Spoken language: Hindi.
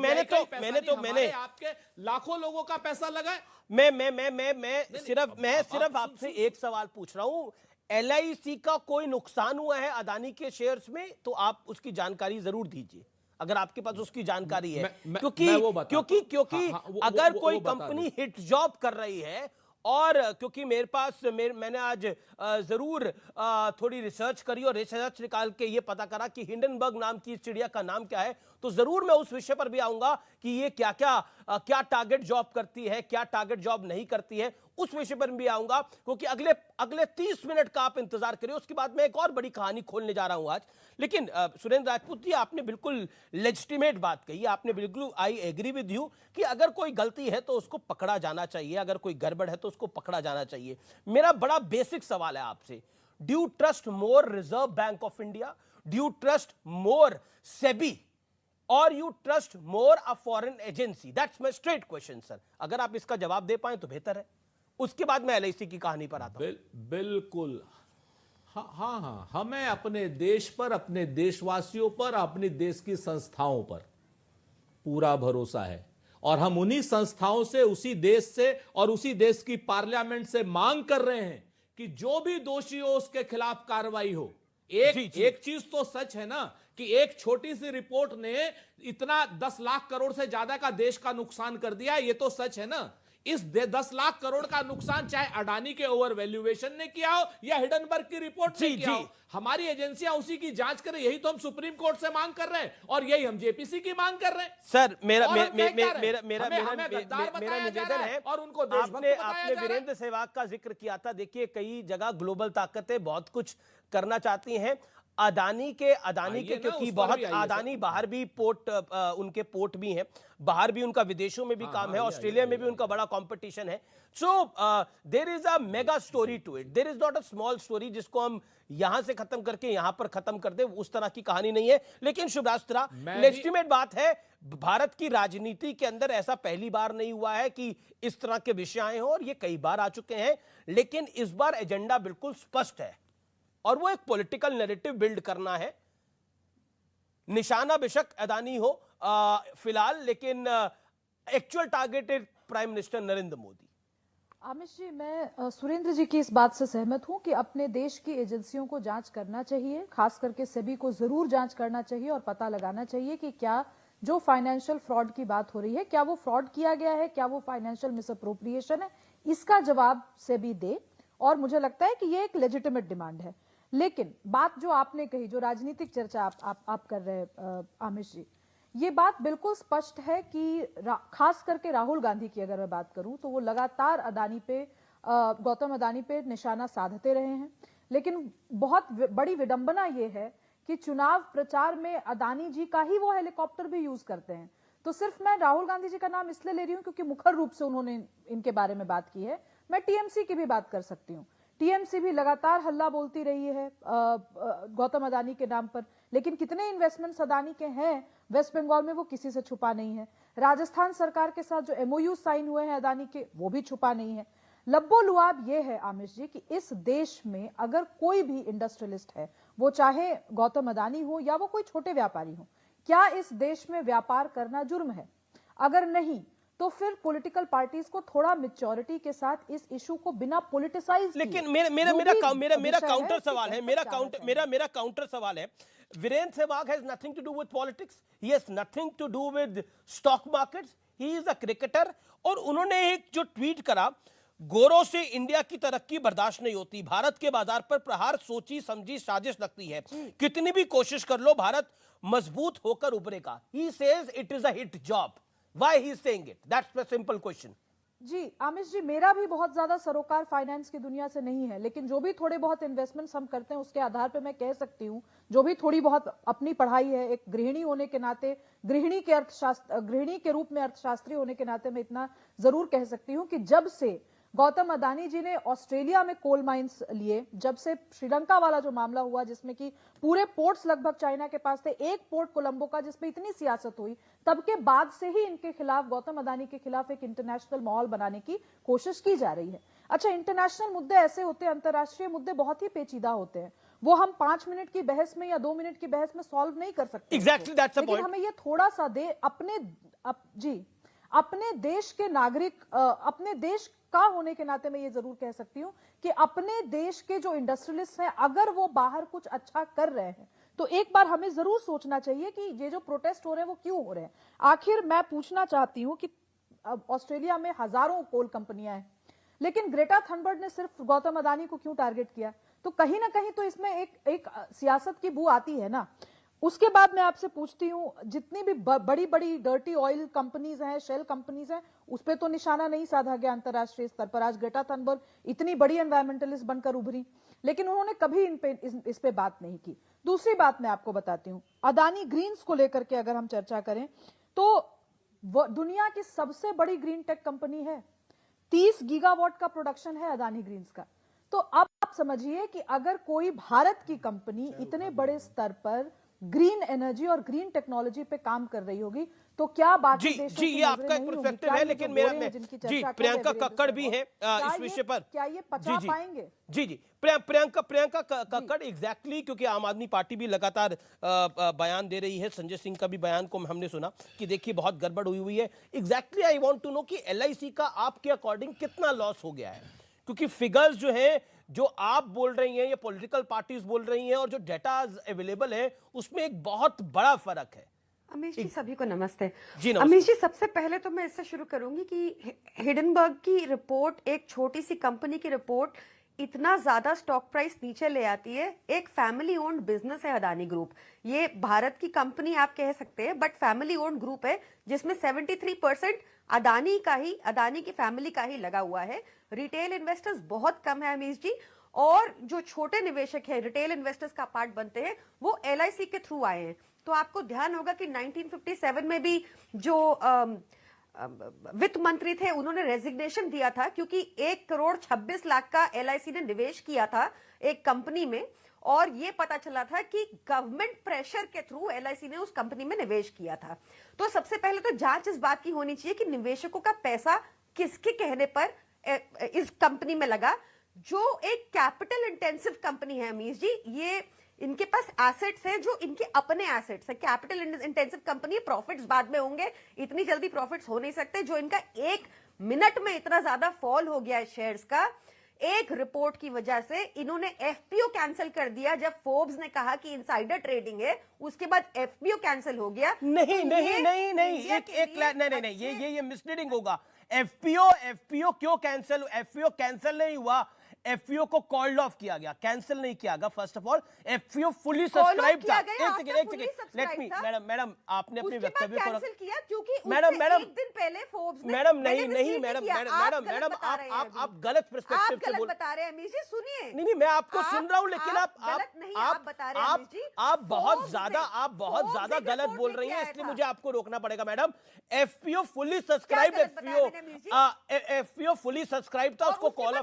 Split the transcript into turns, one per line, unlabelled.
मैंने आपके लाखों लोगों का पैसा लगा है।
मैं सिर्फ आपसे एक सवाल पूछ रहा हूं, एलआईसी का कोई नुकसान हुआ है अदानी के शेयर्स में? तो आप उसकी जानकारी जरूर दीजिए अगर आपके पास उसकी जानकारी है। क्योंकि अगर कोई कंपनी हिट जॉब कर रही है, और क्योंकि मैंने आज जरूर थोड़ी रिसर्च करी और रिसर्च निकाल के ये पता करा कि हिंडनबर्ग नाम की चिड़िया का नाम क्या है, तो जरूर मैं उस विषय पर भी आऊंगा कि ये क्या टारगेट जॉब करती है, क्या टारगेट जॉब नहीं करती है, उस विषय पर भी आऊंगा। क्योंकि अगले 30 मिनट का आप इंतजार करिए, उसके बाद मैं एक और बड़ी कहानी खोलने जा रहा हूं आज। लेकिन सुरेंद्र राजपूत जी, आपने बिल्कुल लेजिटिमेट बात कही, आपने बिल्कुल, आई एग्री विद यू कि अगर कोई गलती है तो उसको पकड़ा जाना चाहिए, अगर कोई गड़बड़ है तो उसको पकड़ा जाना चाहिए। मेरा बड़ा बेसिक सवाल है आपसे, do you trust more Reserve Bank of India, do you trust more SEBI, और you trust more a foreign agency? That's my straight question sir, अगर आप इसका जवाब दे पाए तो बेहतर है, उसके बाद मैं एलआईसी की कहानी पर आता हूं।
बिल्कुल, हाँ, हमें अपने देश पर, अपने देशवासियों पर, अपने देश की संस्थाओं पर पूरा भरोसा है, और हम उन्हीं संस्थाओं से, उसी देश से और उसी देश की पार्लियामेंट से मांग कर रहे हैं कि जो भी दोषी हो उसके खिलाफ कार्रवाई हो। एक चीज तो सच है ना कि एक छोटी सी रिपोर्ट ने इतना 10 लाख करोड़ से ज्यादा का देश का नुकसान कर दिया, ये तो सच है ना। इस 10 लाख करोड़ का नुकसान चाहे अडानी के ओवर वैल्यूएशन ने किया हो या हिडनबर्ग की रिपोर्ट ने किया हो, हमारी एजेंसियां उसी की जांच करें। यही तो हम सुप्रीम कोर्ट से मांग कर रहे हैं और यही हम जेपीसी की मांग कर रहे हैं।
सर मेरा निवेदन है,
और उनको
आपने वीरेंद्र सहवाग का जिक्र किया था। देखिए, कई जगह ग्लोबल ताकतें बहुत कुछ करना चाहती हैं। अदानी के क्योंकि बहुत अदानी बाहर भी उनके पोर्ट भी हैं, बाहर भी उनका, विदेशों में भी काम है, ऑस्ट्रेलिया में भी उनका बड़ा कंपटीशन है। So there is a mega story to it, there is not a small story जिसको हम यहां से खत्म करके यहां पर खत्म कर दे, उस तरह की कहानी नहीं है। लेकिन शुभरास्त्रा, लेजिटिमेट बात है, भारत की राजनीति के अंदर ऐसा पहली बार नहीं हुआ है कि इस तरह के विषय आए हों, और ये कई बार आ चुके हैं। लेकिन इस बार एजेंडा बिल्कुल स्पष्ट है, और वो एक पॉलिटिकल नैरेटिव बिल्ड करना है। निशाना बेशक अदानी हो फिलहाल, लेकिन actual targeted prime minister Narendra Modi.
आमिष जी, मैं सुरेंद्र जी की इस बात से सहमत हूं कि अपने देश की एजेंसियों को जांच करना चाहिए, खास करके सेबी को जरूर जांच करना चाहिए और पता लगाना चाहिए कि क्या जो फाइनेंशियल फ्रॉड की बात हो रही है, क्या वो फ्रॉड किया गया है, क्या वो फाइनेंशियल मिसअप्रोप्रिएशन है, इसका जवाब सेबी दे। और मुझे लगता है कि ये एक लेजिटिमेट डिमांड है। लेकिन बात जो आपने कही, जो राजनीतिक चर्चा आप कर रहे हैं आमिष जी, ये बात बिल्कुल स्पष्ट है कि खास करके राहुल गांधी की अगर मैं बात करूं तो वो लगातार गौतम अदानी पे निशाना साधते रहे हैं। लेकिन बहुत बड़ी विडंबना ये है कि चुनाव प्रचार में अदानी जी का ही वो हेलीकॉप्टर भी यूज करते हैं। तो सिर्फ मैं राहुल गांधी जी का नाम इसलिए ले रही हूं क्योंकि मुखर रूप से उन्होंने इनके बारे में बात की है। मैं टीएमसी की भी बात कर सकती हूँ। टीएमसी भी लगातार हल्ला बोलती रही है गौतम अदानी के नाम पर, लेकिन कितने इन्वेस्टमेंट्स अदानी के हैं वेस्ट बंगाल में वो किसी से छुपा नहीं है। राजस्थान सरकार के साथ जो एमओयू साइन हुए हैं अदानी के, वो भी छुपा नहीं है। लब्बो लुआब ये है आमिष जी कि इस देश में अगर कोई भी इंडस्ट्रियलिस्ट है, वो चाहे गौतम अदानी हो या वो कोई छोटे व्यापारी हो, क्या इस देश में व्यापार करना जुर्म है? अगर नहीं तो फिर पॉलिटिकल पार्टीज को थोड़ा मैच्योरिटी के साथ इस इशू को बिना पॉलिटिसाइज।
लेकिन मेरा काउंटर सवाल है, Virender Sehwag has nothing to do with politics, he has nothing to do with stock markets, he is a cricketer. और उन्होंने एक जो ट्वीट करा, गोरों से इंडिया की तरक्की बर्दाश्त नहीं होती, भारत के बाजार पर प्रहार सोची समझी साजिश लगती है, कितनी भी कोशिश कर लो भारत मजबूत होकर उभरेगा। He says it is a hit job. Why he is saying it? That's the simple question.
जी आमिष जी, मेरा भी बहुत ज्यादा सरोकार फाइनेंस की दुनिया से नहीं है, लेकिन जो भी थोड़े बहुत इन्वेस्टमेंट्स हम करते हैं उसके आधार पे मैं कह सकती हूँ, जो भी थोड़ी बहुत अपनी पढ़ाई है, एक गृहिणी होने के नाते, गृहिणी के रूप में अर्थशास्त्री होने के नाते मैं इतना जरूर कह सकती हूँ कि जब से गौतम अदानी जी ने ऑस्ट्रेलिया में कोल माइंस लिए, जब से श्रीलंका वाला जो मामला हुआ जिसमें कि पूरे पोर्ट्स लगभग चाइना के पास थे, एक पोर्ट कोलंबो का जिसमें इतनी सियासत हुई, तब के बाद से ही इनके खिलाफ, गौतम अदानी के खिलाफ एक इंटरनेशनल माहौल बनाने की कोशिश की जा रही है। अच्छा, इंटरनेशनल मुद्दे ऐसे होते हैं, अंतर्राष्ट्रीय मुद्दे बहुत ही पेचीदा होते हैं, वो हम 5 मिनट की बहस में या 2 मिनट की बहस में सॉल्व नहीं कर सकते।
Exactly, that's the
लेकिन
point.
हमें ये थोड़ा सा दे अपने देश के नागरिक, अपने देश का होने के नाते मैं ये जरूर कह सकती हूं कि अपने देश के जो इंडस्ट्रियलिस्ट हैं, अगर वो बाहर कुछ अच्छा कर रहे हैं तो एक बार हमें जरूर सोचना चाहिए कि ये जो प्रोटेस्ट हो रहे हैं वो क्यों हो रहे हैं। आखिर मैं पूछना चाहती हूं कि ऑस्ट्रेलिया में हजारों कोल कंपनियां हैं, लेकिन ग्रेटा थनबर्ग ने सिर्फ गौतम अदानी को क्यों टारगेट किया? तो कहीं ना कहीं तो इसमें एक सियासत की बू आती है ना। उसके बाद मैं आपसे पूछती हूं, जितनी भी बड़ी बड़ी डर्टी ऑयल कंपनीज हैं, शेल कंपनीज हैं, उस पर तो निशाना नहीं साधा गया अंतरराष्ट्रीय स्तर पर। आज ग्रेटा थनबर्ग इतनी बड़ी एनवायरमेंटलिस्ट बनकर उभरी, लेकिन उन्होंने कभी इस पे बात नहीं की। दूसरी बात मैं आपको बताती हूं, अदानी ग्रीन्स को लेकर के अगर हम चर्चा करें तो दुनिया की सबसे बड़ी ग्रीन टेक कंपनी है, 30 गीगावाट का प्रोडक्शन है अदानी ग्रीन्स का। तो अब आप समझिए कि अगर कोई भारत की कंपनी इतने बड़े स्तर पर ग्रीन एनर्जी और ग्रीन टेक्नोलॉजी पे काम कर रही होगी तो क्या बाकी देशों
जी,
की
ये आपका एक पर्सपेक्टिव है, लेकिन मेरा जी प्रियंका कक्कड़ भी है इस विषय पर।
क्या ये पचा पाएंगे?
जी प्रियंका कक्कड़ एग्जैक्टली, क्योंकि आम आदमी पार्टी भी लगातार बयान दे रही है। संजय सिंह का भी बयान को हमने सुना कि देखिए बहुत गड़बड़ हुई है। Exactly I want to know कि एलआईसी का आपके अकॉर्डिंग कितना लॉस हो गया है, क्योंकि फिगर्स जो है जो आप बोल रही हैं, ये पॉलिटिकल पार्टीज बोल रही हैं, और जो डेटा अवेलेबल है उसमें एक बहुत बड़ा फर्क है।
अमीश जी सभी को नमस्ते।
जी नमस्ते।
अमीश जी, सबसे पहले तो मैं इससे शुरू करूंगी कि हिडनबर्ग की रिपोर्ट, एक छोटी सी कंपनी की रिपोर्ट, इतना ज्यादा स्टॉक प्राइस नीचे ले आती है। एक फैमिली ओन्ड बिजनेस है अदानी ग्रुप, ये भारत की कंपनी आप कह सकते हैं, बट फैमिली ओन्ड ग्रुप है जिसमें 73% अदानी की फैमिली का ही लगा हुआ है। रिटेल इन्वेस्टर्स बहुत कम है अमीश जी, और जो छोटे निवेशक है, रिटेल इन्वेस्टर्स का पार्ट बनते हैं, वो एलआईसी के थ्रू आए हैं। तो आपको ध्यान होगा कि 1957 में भी जो वित्त मंत्री थे उन्होंने रेजिग्नेशन दिया था, क्योंकि 1,26,00,000 का एलआईसी ने निवेश किया था एक कंपनी में, और ये पता चला था कि गवर्नमेंट प्रेशर के थ्रू एलआईसी ने उस कंपनी में निवेश किया था। तो सबसे पहले तो जांच इस बात की होनी चाहिए कि निवेशकों का पैसा किसके कहने पर इस कंपनी में लगा, जो एक कैपिटल इंटेंसिव कंपनी है अमीश जी। ये इनके पास एसेट्स हैं जो इनके अपने एसेट्स है। कैपिटल इंटेंसिव कंपनी, प्रॉफिट्स बाद में होंगे, इतनी जल्दी प्रॉफिट्स हो नहीं सकते। जो इनका 1 मिनट में इतना ज्यादा फॉल हो गया है शेयर्स का, एक रिपोर्ट की वजह से इन्होंने एफपीओ कैंसिल कर दिया। जब फोर्ब्स ने कहा कि इनसाइडर ट्रेडिंग है, उसके बाद एफपीओ कैंसिल हो गया।
नहीं, ये मिसलीडिंग होगा। एफपीओ क्यों कैंसिल? एफपीओ कैंसिल नहीं हुआ, एफपीओ को कॉल्ड ऑफ किया गया, कैंसिल नहीं किया गया। First of all FPO fully subscribe था। एक सेकंड लेट मी, मैडम आपने अपने वक्तव्य को
कैंसिल किया क्योंकि
मैडम
एक दिन पहले फोर्ब्स ने
मैडम आप गलत पर्सपेक्टिव से बोल
बता रहे हैं अमीश जी। सुनिए,
नहीं मैं आपको सुन रहा हूं, लेकिन आप
बता रहे हैं अमीश जी,
आप बहुत ज्यादा गलत बोल रही हैं, इसलिए मुझे आपको रोकना पड़ेगा। Madam FPO fully subscribe, FPO fully subscribe था, उसको कॉल ऑफ